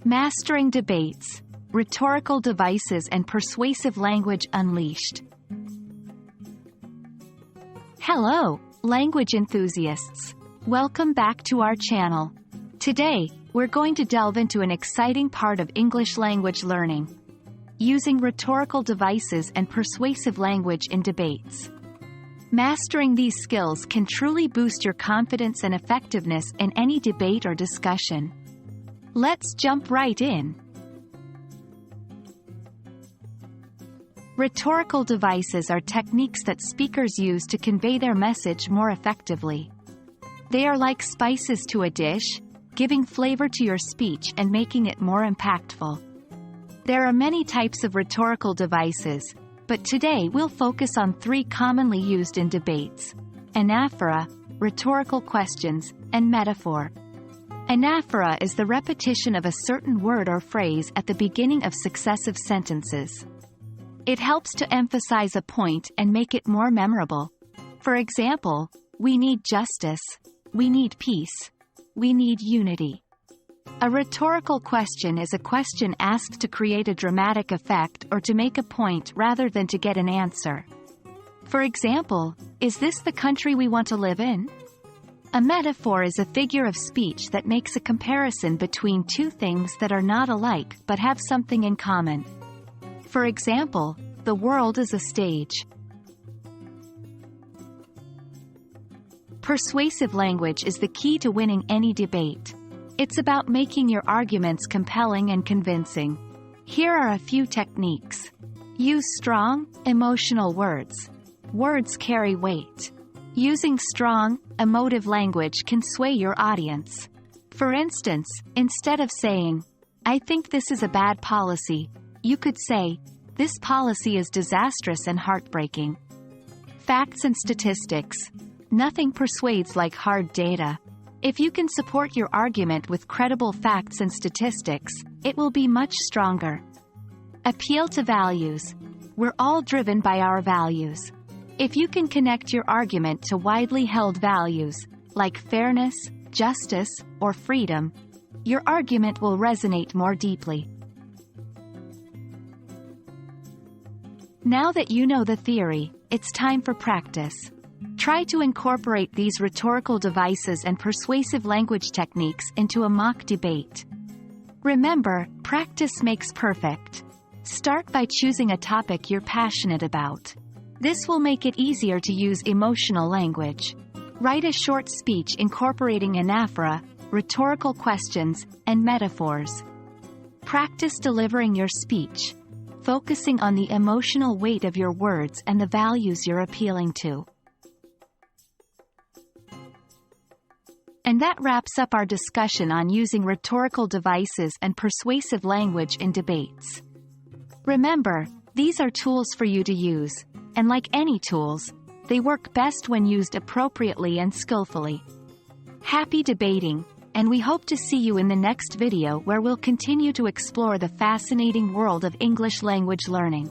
Mastering debates, rhetorical devices and persuasive language unleashed. Hello, language enthusiasts. Welcome back to our channel. Today, we're going to delve into an exciting part of English language learning: using rhetorical devices and persuasive language in debates. Mastering these skills can truly boost your confidence and effectiveness in any debate or discussion. Let's jump right in. Rhetorical devices are techniques that speakers use to convey their message more effectively. They are like spices to a dish, giving flavor to your speech and making it more impactful. There are many types of rhetorical devices, but today we'll focus on 3 commonly used in debates: anaphora, rhetorical questions, and metaphor. Anaphora is the repetition of a certain word or phrase at the beginning of successive sentences. It helps to emphasize a point and make it more memorable. For example, we need justice, we need peace, we need unity. A rhetorical question is a question asked to create a dramatic effect or to make a point rather than to get an answer. For example, is this the country we want to live in? A metaphor is a figure of speech that makes a comparison between 2 things that are not alike but have something in common. For example, the world is a stage. Persuasive language is the key to winning any debate. It's about making your arguments compelling and convincing. Here are a few techniques. Use strong, emotional words. Words carry weight. Using strong, emotive language can sway your audience. For instance, instead of saying, "I think this is a bad policy," you could say, "This policy is disastrous and heartbreaking." Facts and statistics. Nothing persuades like hard data. If you can support your argument with credible facts and statistics, it will be much stronger. Appeal to values. We're all driven by our values. If you can connect your argument to widely held values, like fairness, justice, or freedom, your argument will resonate more deeply. Now that you know the theory, it's time for practice. Try to incorporate these rhetorical devices and persuasive language techniques into a mock debate. Remember, practice makes perfect. Start by choosing a topic you're passionate about. This will make it easier to use emotional language. Write a short speech incorporating anaphora, rhetorical questions, and metaphors. Practice delivering your speech, focusing on the emotional weight of your words and the values you're appealing to. And that wraps up our discussion on using rhetorical devices and persuasive language in debates. Remember, these are tools for you to use, and like any tools, they work best when used appropriately and skillfully. Happy debating, and we hope to see you in the next video where we'll continue to explore the fascinating world of English language learning.